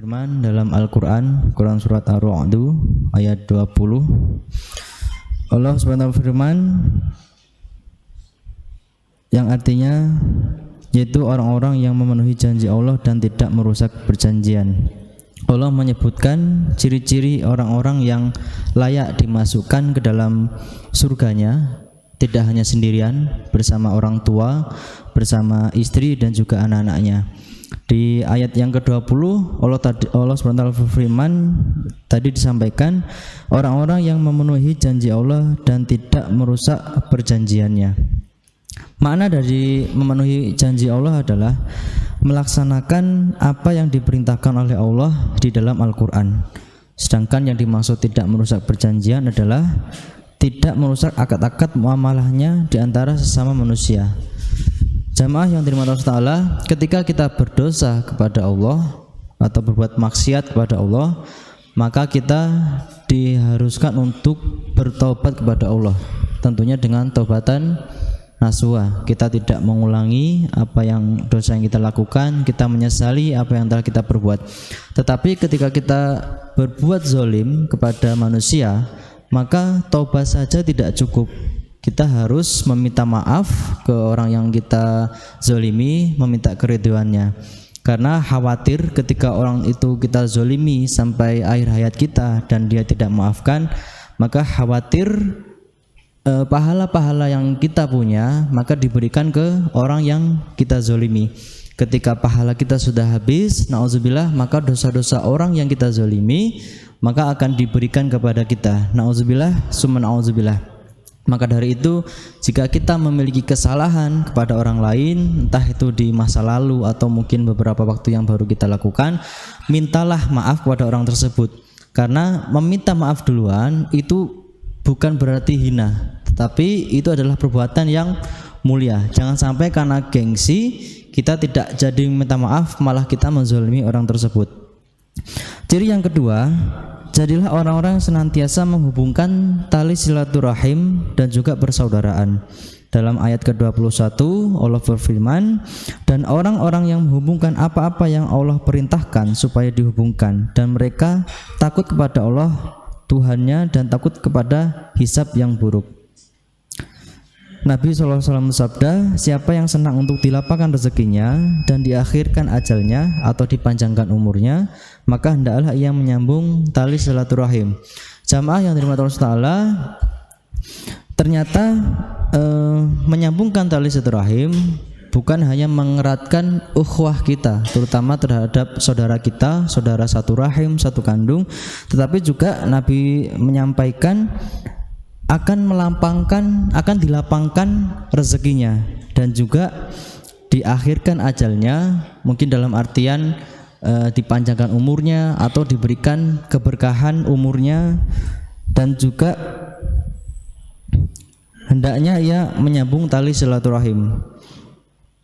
berfirman dalam Al-Quran, Quran Surat Ar-Ra'd ayat 20. Allah SWT berfirman yang artinya yaitu orang-orang yang memenuhi janji Allah dan tidak merusak perjanjian. Allah menyebutkan ciri-ciri orang-orang yang layak dimasukkan ke dalam surganya, tidak hanya sendirian, bersama orang tua, bersama istri dan juga anak-anaknya. Di ayat yang ke-20 Allah SWT berfirman, tadi disampaikan orang-orang yang memenuhi janji Allah dan tidak merusak perjanjiannya. Makna dari memenuhi janji Allah adalah melaksanakan apa yang diperintahkan oleh Allah di dalam Al-Quran. Sedangkan yang dimaksud tidak merusak perjanjian adalah tidak merusak akad-akad muamalahnya di antara sesama manusia. Jamaah yang dirahmati Allah Ta'ala, ketika kita berdosa kepada Allah atau berbuat maksiat kepada Allah, maka kita diharuskan untuk bertobat kepada Allah, tentunya dengan taubatan nasuha. Kita tidak mengulangi apa yang dosa yang kita lakukan, kita menyesali apa yang telah kita perbuat. Tetapi ketika kita berbuat zalim kepada manusia, maka taubat saja tidak cukup. Kita harus meminta maaf ke orang yang kita zalimi, meminta keridhoannya. Karena khawatir ketika orang itu kita zalimi sampai akhir hayat kita dan dia tidak maafkan, maka khawatir pahala-pahala yang kita punya maka diberikan ke orang yang kita zalimi. Ketika pahala kita sudah habis, na'udzubillah, maka dosa-dosa orang yang kita zalimi maka akan diberikan kepada kita. Na'udzubillah, summa na'udzubillah. Maka dari itu, jika kita memiliki kesalahan kepada orang lain, entah itu di masa lalu atau mungkin beberapa waktu yang baru kita lakukan, mintalah maaf kepada orang tersebut. Karena meminta maaf duluan itu bukan berarti hina, tetapi itu adalah perbuatan yang mulia. Jangan sampai karena gengsi kita tidak jadi minta maaf, malah kita menzalimi orang tersebut. Ciri yang kedua, jadilah orang-orang yang senantiasa menghubungkan tali silaturahim dan juga persaudaraan. Dalam ayat ke-21 Allah berfirman, dan orang-orang yang menghubungkan apa-apa yang Allah perintahkan supaya dihubungkan, dan mereka takut kepada Allah Tuhannya dan takut kepada hisab yang buruk. Nabi SAW bersabda, siapa yang senang untuk dilapangkan rezekinya dan diakhirkan ajalnya atau dipanjangkan umurnya, maka hendaklah ia menyambung tali silaturahim. Jamaah yang dirahmati Allah Ta'ala, ternyata menyambungkan tali silaturahim bukan hanya mengeratkan ukhuwah kita, terutama terhadap saudara kita, saudara satu rahim, satu kandung, tetapi juga Nabi menyampaikan akan dilapangkan rezekinya dan juga diakhirkan ajalnya, mungkin dalam artian dipanjangkan umurnya atau diberikan keberkahan umurnya, dan juga hendaknya ia menyambung tali silaturahim.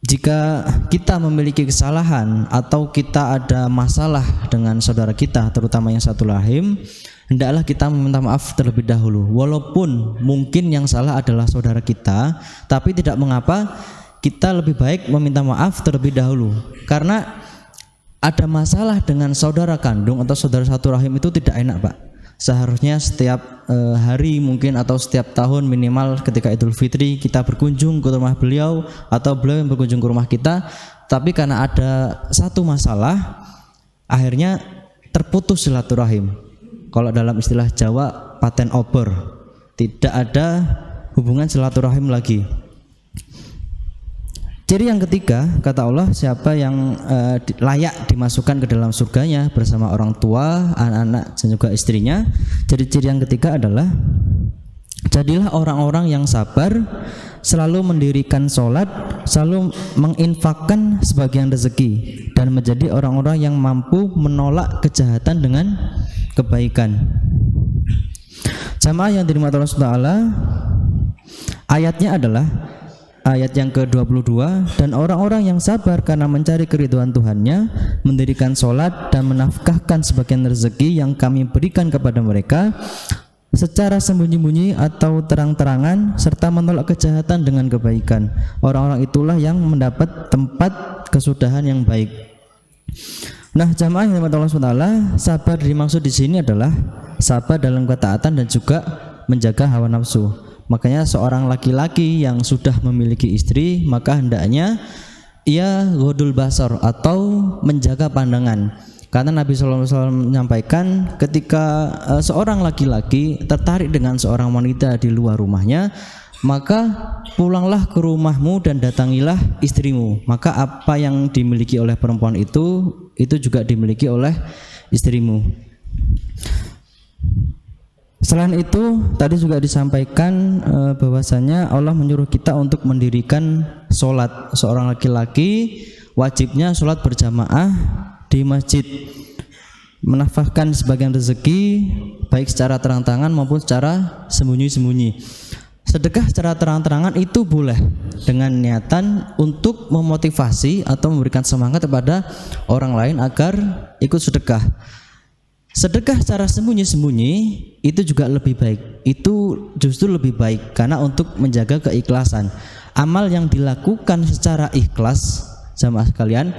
Jika kita memiliki kesalahan atau kita ada masalah dengan saudara kita, terutama yang satu rahim, hendaklah kita meminta maaf terlebih dahulu. Walaupun mungkin yang salah adalah saudara kita, tapi tidak mengapa, kita lebih baik meminta maaf terlebih dahulu. Karena ada masalah dengan saudara kandung atau saudara satu rahim itu tidak enak, Pak. Seharusnya setiap hari mungkin atau setiap tahun minimal ketika Idul Fitri kita berkunjung ke rumah beliau atau beliau yang berkunjung ke rumah kita. Tapi karena ada satu masalah, akhirnya terputus silaturahim. Kalau dalam istilah Jawa, paten obor, tidak ada hubungan silaturahim lagi. Ciri yang ketiga, kata Allah, siapa yang layak dimasukkan ke dalam surganya bersama orang tua, anak-anak dan juga istrinya. Jadi ciri yang ketiga adalah jadilah orang-orang yang sabar, selalu mendirikan sholat, selalu menginfakkan sebagian rezeki, dan menjadi orang-orang yang mampu menolak kejahatan dengan kebaikan. Jamaah yang dirahmati Allah Ta'ala, ayatnya adalah ayat yang ke-22, dan orang-orang yang sabar karena mencari keridhaan Tuhannya, mendirikan sholat dan menafkahkan sebagian rezeki yang kami berikan kepada mereka secara sembunyi-bunyi atau terang-terangan, serta menolak kejahatan dengan kebaikan. Orang-orang itulah yang mendapat tempat kesudahan yang baik. Nah, jamaah yang dirahmati Allah SWT, sabar dimaksud di sini adalah sabar dalam ketaatan dan juga menjaga hawa nafsu. Makanya seorang laki-laki yang sudah memiliki istri, maka hendaknya ia ghodul basar atau menjaga pandangan. Karena Nabi SAW menyampaikan ketika seorang laki-laki tertarik dengan seorang wanita di luar rumahnya, maka pulanglah ke rumahmu dan datangilah istrimu. Maka apa yang dimiliki oleh perempuan itu juga dimiliki oleh istrimu. Selain itu tadi juga disampaikan bahwasanya Allah menyuruh kita untuk mendirikan sholat. Seorang laki-laki wajibnya sholat berjamaah di masjid, menafkahkan sebagian rezeki baik secara terang-terangan maupun secara sembunyi-sembunyi. Sedekah secara terang-terangan itu boleh dengan niatan untuk memotivasi atau memberikan semangat kepada orang lain agar ikut sedekah. Sedekah secara sembunyi-sembunyi itu juga lebih baik. Itu justru lebih baik karena untuk menjaga keikhlasan. Amal yang dilakukan secara ikhlas, jamaah sekalian,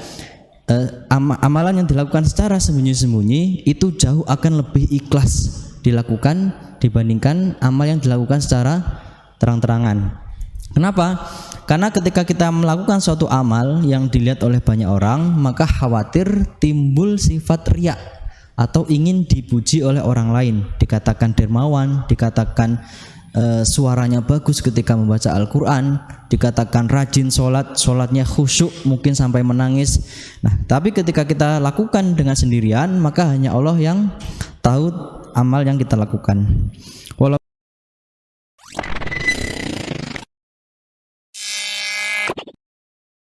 amalan yang dilakukan secara sembunyi-sembunyi itu jauh akan lebih ikhlas dilakukan dibandingkan amal yang dilakukan secara terang-terangan. Kenapa? Karena ketika kita melakukan suatu amal yang dilihat oleh banyak orang, maka khawatir timbul sifat riya atau ingin dipuji oleh orang lain, dikatakan dermawan, dikatakan suaranya bagus ketika membaca Al-Quran, dikatakan rajin sholatnya khusyuk mungkin sampai menangis. Nah, tapi ketika kita lakukan dengan sendirian, maka hanya Allah yang tahu amal yang kita lakukan.